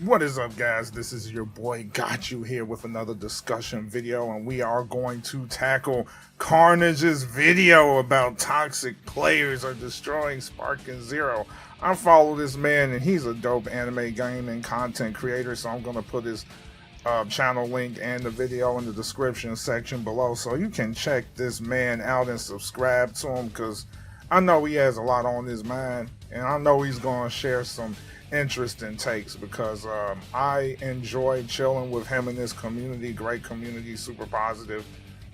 What is up, guys? This is your boy Got You here with another discussion video, and we are going to tackle Carnage's video about toxic players are destroying Sparking Zero. I follow this man, and he's a dope anime gaming content creator, so I'm going to put his channel link and the video in the description section below so you can check this man out and subscribe to him, because I know he has a lot on his mind, and I know he's going to share some interesting takes, because I enjoy chilling with him in this community. Great community, super positive,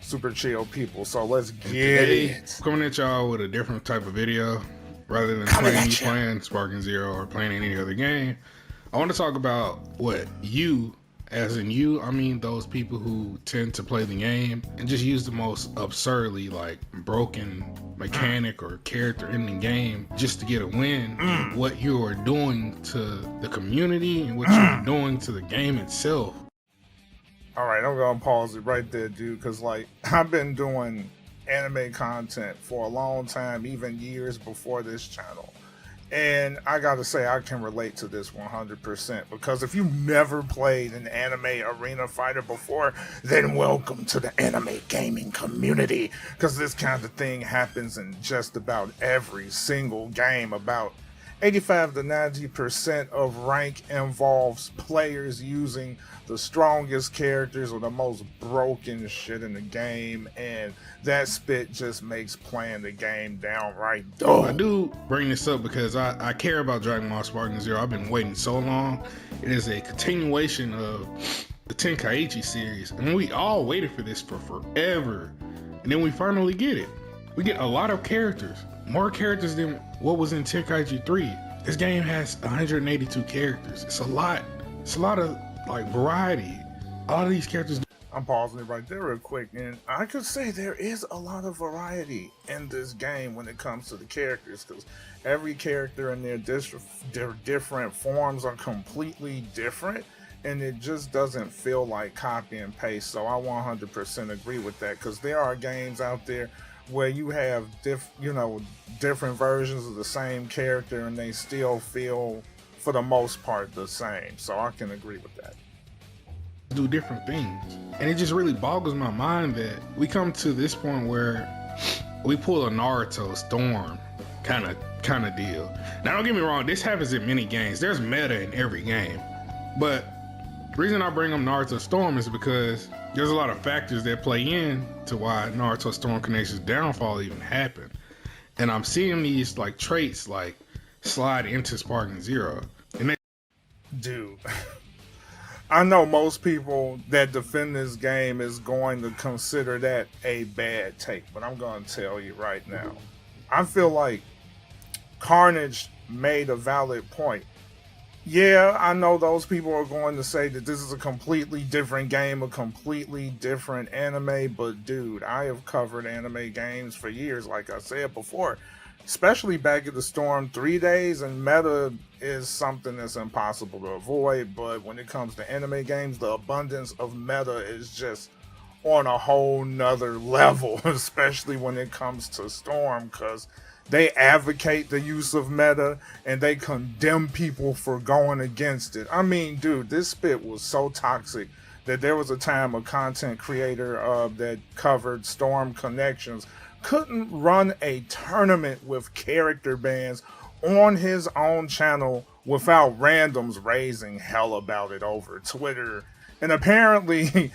super chill people. So let's get it. Coming at y'all with a different type of video. Rather than playing Sparking Zero or playing any other game, I want to talk about what you, as in you, I mean those people who tend to play the game and just use the most absurdly broken mechanic or character in the game just to get a win. What you are doing to the community and what you're doing to the game itself. All right, I'm gonna pause it right there, dude, because I've been doing anime content for a long time, even years before this channel. And I gotta say, I can relate to this 100%, because if you've never played an anime arena fighter before, then welcome to the anime gaming community, because this kind of thing happens in just about every single game. About 85 to 90% of rank involves players using the strongest characters or the most broken shit in the game, and that spit just makes playing the game downright dope. I do bring this up because I care about Dragonball Sparking Zero. I've been waiting so long. It is a continuation of the Tenkaichi series, and we all waited for this for forever, and then we finally get it. We get a lot of characters, more characters than what was in Tenkaichi 3. This game has 182 characters. It's a lot. It's a lot of variety. All of these characters. I'm pausing it right there real quick, and I could say there is a lot of variety in this game when it comes to the characters, because every character in their different forms are completely different, and it just doesn't feel like copy and paste. So I 100% agree with that, because there are games out there where you have different versions of the same character and they still feel for the most part the same. So I can agree with that. Do different things, and it just really boggles my mind that we come to this point where we pull a Naruto Storm kind of deal. Now don't get me wrong, this happens in many games. There's meta in every game, but the reason I bring up Naruto Storm is because there's a lot of factors that play in to why Naruto Storm Connection's downfall even happened, and I'm seeing these traits slide into Sparking Zero, and they dude. I know most people that defend this game is going to consider that a bad take, but I'm going to tell you right now, I feel like Carnage made a valid point. Yeah, I know those people are going to say that this is a completely different game, a completely different anime, but dude, I have covered anime games for years, like I said before, especially back at the Storm 3 days, and meta is something that's impossible to avoid. But when it comes to anime games, the abundance of meta is just on a whole nother level, especially when it comes to Storm, because they advocate the use of meta and they condemn people for going against it. I mean, dude, this spit was so toxic that there was a time a content creator that covered Storm Connections couldn't run a tournament with character bans on his own channel without randoms raising hell about it over Twitter. And apparently,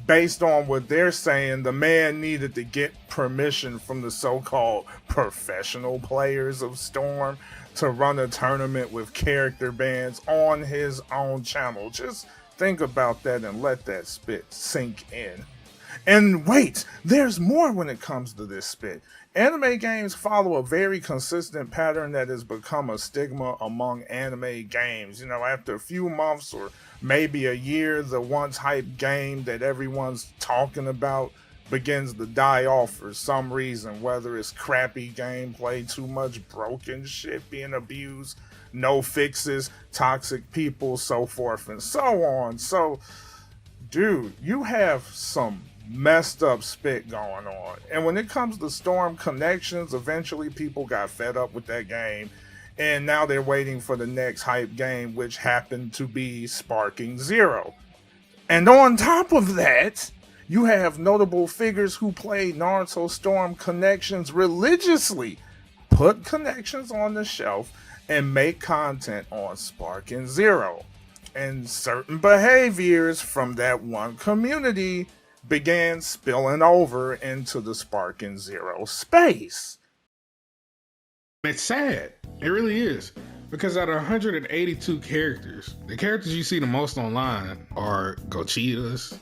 based on what they're saying, the man needed to get permission from the so-called professional players of Storm to run a tournament with character bans on his own channel. Just think about that and let that spit sink in. And wait, there's more when it comes to this spit. Anime games follow a very consistent pattern that has become a stigma among anime games. After a few months or maybe a year, the once hyped game that everyone's talking about begins to die off for some reason, whether it's crappy gameplay, too much broken shit being abused, no fixes, toxic people, so forth and so on. So, dude, you have some messed up spit going on. And when it comes to Storm Connections, eventually people got fed up with that game And now they're waiting for the next hype game, which happened to be Sparking Zero. And on top of that, you have notable figures who play Naruto Storm connections religiously, put connections on the shelf, and make content on Sparking Zero. And certain behaviors from that one community began spilling over into the Sparking Zero space. It's sad. It really is. Because out of 182 characters, the characters you see the most online are Gochitas,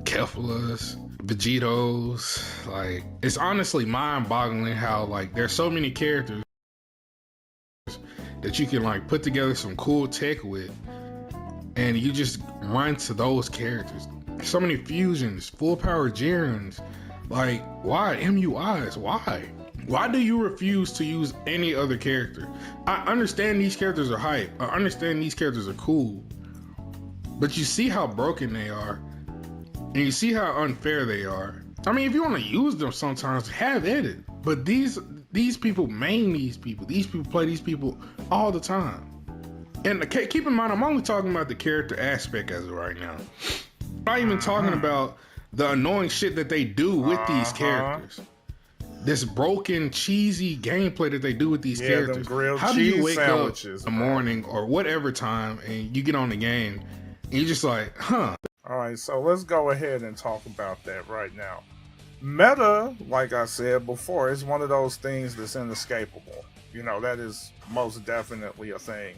Keflas, Vegetos. Like, it's honestly mind-boggling how, like, there's so many characters that you can, like, put together some cool tech with, and you just run to those characters. So many fusions, full power Jirens. Like, why? MUIs, why? Why do you refuse to use any other character? I understand these characters are hype. I understand these characters are cool. But you see how broken they are. And you see how unfair they are. I mean, if you want to use them sometimes, have at it. But these people main these people. These people play these people all the time. And keep in mind, I'm only talking about the character aspect as of right now. I'm not even talking about the annoying shit that they do with these characters. This broken, cheesy gameplay that they do with these characters. How do you wake up in the morning or whatever time and you get on the game and you're just like, huh? All right, so let's go ahead and talk about that right now. Meta, like I said before, is one of those things that's inescapable. You know, that is most definitely a thing.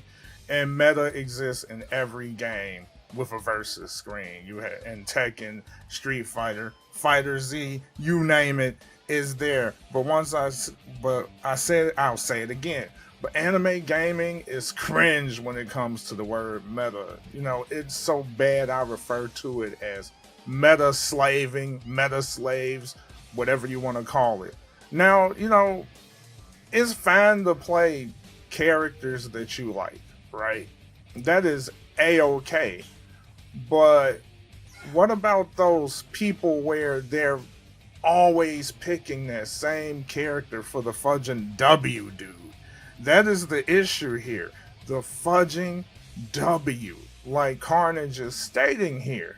And meta exists in every game with a versus screen. You have in Tekken, Street Fighter, Fighter Z, you name it, is there. But I'll say it again. But anime gaming is cringe when it comes to the word meta. You know, it's so bad I refer to it as meta slaving, meta slaves, whatever you want to call it. Now, you know, it's fine to play characters that you like, right? That is A-okay. But what about those people where they're always picking that same character for the fudging W, dude? That is the issue here. The fudging W. Like Carnage is stating here.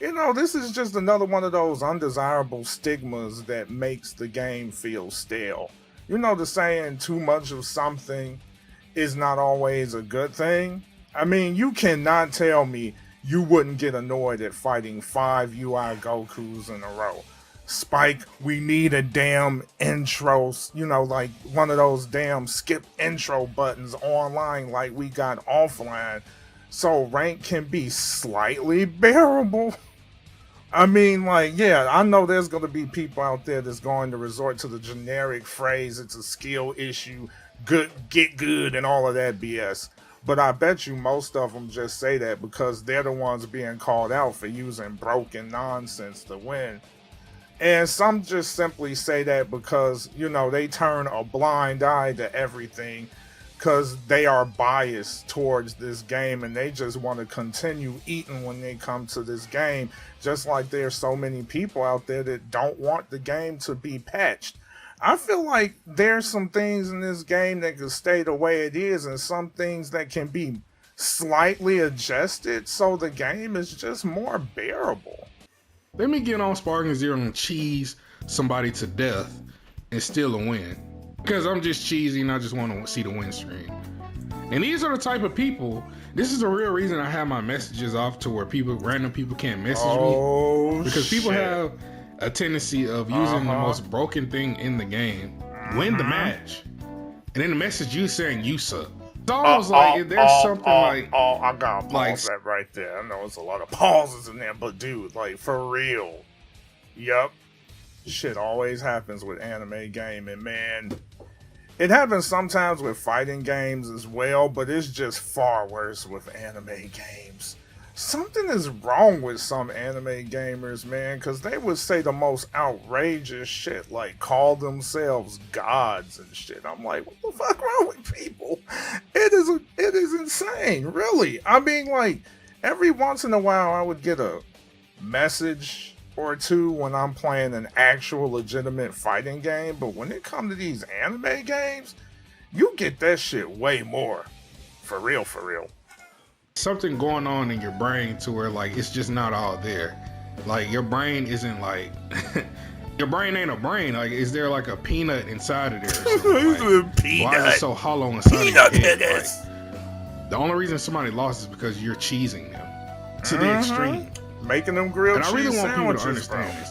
You know, this is just another one of those undesirable stigmas that makes the game feel stale. You know the saying, too much of something is not always a good thing? I mean, you cannot tell me you wouldn't get annoyed at fighting 5 UI Gokus in a row. Spike, we need a damn intro, you know, like one of those damn skip intro buttons online like we got offline, so rank can be slightly bearable. I mean, like, yeah, I know there's going to be people out there that's going to resort to the generic phrase, it's a skill issue, good, get good, and all of that BS. But I bet you most of them just say that because they're the ones being called out for using broken nonsense to win. And some just simply say that because, you know, they turn a blind eye to everything because they are biased towards this game and they just want to continue eating when they come to this game. Just like there's so many people out there that don't want the game to be patched. I feel like there's some things in this game that could stay the way it is and some things that can be slightly adjusted so the game is just more bearable. Let me get on Sparking Zero and cheese somebody to death and still a win. Because I'm just cheesy and I just want to see the win stream. And these are the type of people, this is the real reason I have my messages off to where random people can't message me. Because people have a tendency of using the most broken thing in the game, win the match, and then the message you saying you suck. It's almost like if there's something like... I gotta pause that right there. I know it's a lot of pauses in there, but dude, like, for real. Yup. Shit always happens with anime gaming, man. It happens sometimes with fighting games as well, but it's just far worse with anime games. Something is wrong with some anime gamers, man, because they would say the most outrageous shit, like call themselves gods and shit. I'm like, what the fuck wrong with people? It is insane, really. I mean, like, every once in a while I would get a message or two when I'm playing an actual legitimate fighting game, but when it comes to these anime games, you get that shit way more. For real, for real. Something going on in your brain to where like it's just not all there. Like your brain isn't like your brain ain't a brain. Like is there like a peanut inside of there? Or something? Like, Peanut. why is it so hollow inside Peanut of your head? Like, the only reason somebody lost is because you're cheesing them to the extreme. Making them grilled cheese sandwiches. And I really want people to sandwiches, understand this.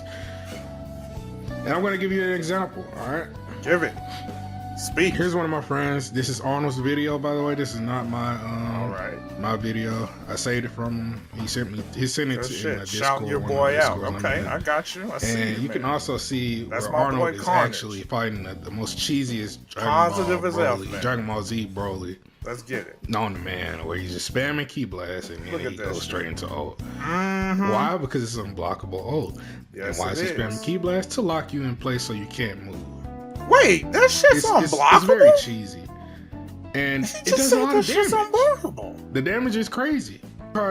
And I'm going to give you an example, all right? Give it. Speak. Here's one of my friends. This is Arnold's video, by the way. This is not my my video. I saved it from him. He sent it in the Discord. Shout your boy out. Okay, I got you. I see and you can also see that's where my Arnold boy is Carnage. Actually fighting the most cheesiest Dragon Ball Z Broly. Let's get it. Known to man, where he's just spamming key blast and then he goes straight into ult. Mm-hmm. Why? Because it's an unblockable ult. Yes, and why is he spamming key blast? To lock you in place so you can't move. Wait, that shit's unblockable? It's very cheesy. And it does a lot of shit's damage. unblockable. The damage is crazy.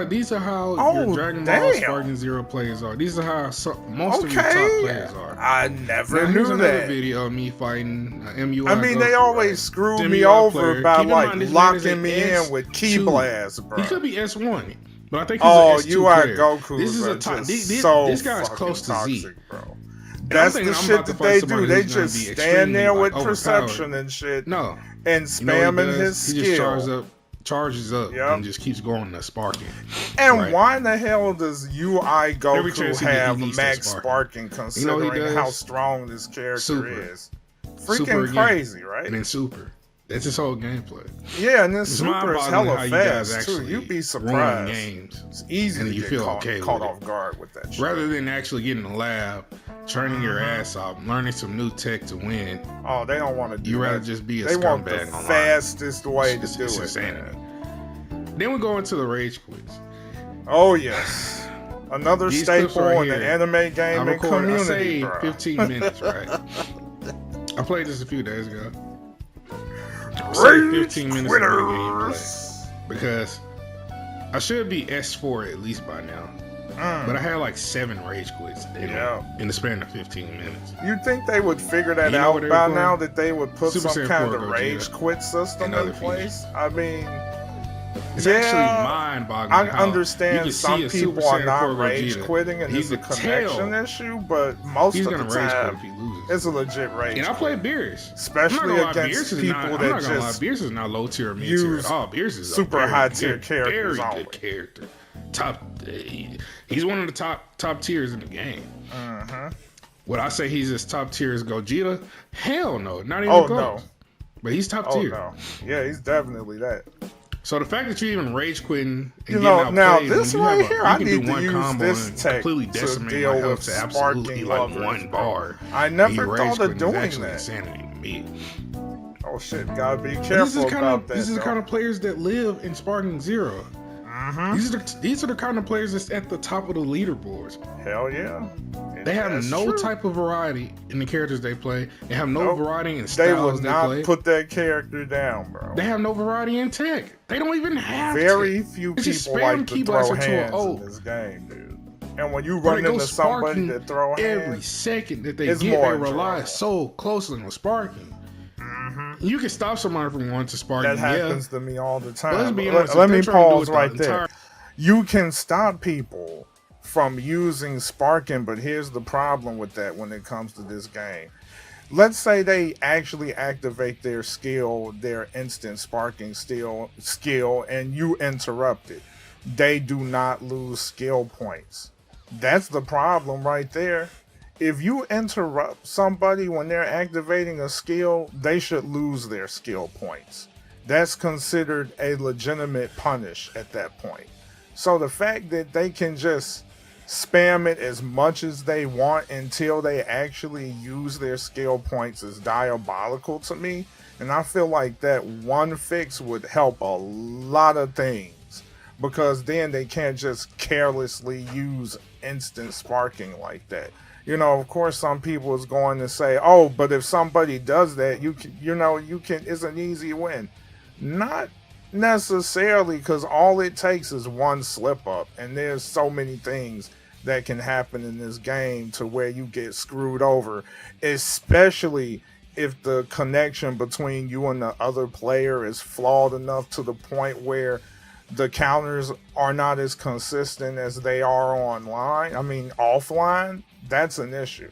These are how your Dragon Ball Sparking Zero players are. These are how most of your top players are. I never now, knew here's another that. video of me fighting MUI. I mean, they always screw me over by like locking me in with key blast, bro. He could be S1, but I think he's an S2 UI player. Goku. This is a top. This guy's close to toxic, Z, bro. That's the shit that they do. They just stand there with perception and shit. No, and spamming his skill. He just charges up and just keeps going to sparking. And why in the hell does UI Goku have max sparking considering how strong this character is? Freaking crazy, right? And then super. That's his whole gameplay. Yeah, and then super is hella fast too. You'd be surprised. Games. It's easy and to you get feel caught off guard with that shit. Rather than actually getting in the lab, training your ass off, learning some new tech to win. Oh, they don't want to do You rather that. just be a they scumbag want the online. fastest way to do it. Insanity. Then we go into the rage quits. Oh yes, another staple in the anime gaming community. I saved bro. 15 minutes, right? I played this a few days ago. Rage 15 minutes of gameplay because I should be S4 at least by now. But I had like 7 rage quits in the span of 15 minutes. You'd think they would figure that out by now, that they would put some kind of rage quit system in place. I mean, it's actually mind-boggling. I understand some people are not rage quitting and it's a connection issue, but most of the time it's a legit rage. And I play Beers, especially against people that just Beers is not low tier or mid tier at all. Beers is super high tier characters. Very good character. Top. He's one of the top tiers in the game. Would I say he's as top tier as Gogeta? Hell no, not even close. No. But he's top tier. No. Yeah, he's definitely that. So the fact that you even rage quitting and getting outplayed, this right here, I need to use this tech completely decimate my health to absolutely like 1 bar. I never thought of doing that. Insanity to me. Oh shit, gotta be careful about that. This is the kind of players that live in Sparking Zero. These are the kind of players that's at the top of the leaderboards. Hell yeah. They have no type of variety in the characters they play. They have no variety in styles they play. They would not put that character down, bro. They have no variety in tech. They don't even have Very few people like to throw hands in this game, dude. And when you run into somebody that throw hands, every second that they get, they rely so closely on sparking. You can stop somebody from wanting to spark. That happens to me all the time. Let me pause right there. You can stop people from using sparking, but here's the problem with that when it comes to this game. Let's say they actually activate their skill, their instant sparking skill, and you interrupt it. They do not lose skill points. That's the problem right there. If you interrupt somebody when they're activating a skill, they should lose their skill points. That's considered a legitimate punish at that point. So the fact that they can just spam it as much as they want until they actually use their skill points is diabolical to me. And I feel like that one fix would help a lot of things, because then they can't just carelessly use instant sparking like that. You know, of course, some people is going to say, "Oh, but if somebody does that, you can. It's an easy win." Not necessarily, because all it takes is one slip up, and there's so many things that can happen in this game to where you get screwed over, especially if the connection between you and the other player is flawed enough to the point where the counters are not as consistent as they are online, I mean offline, that's an issue.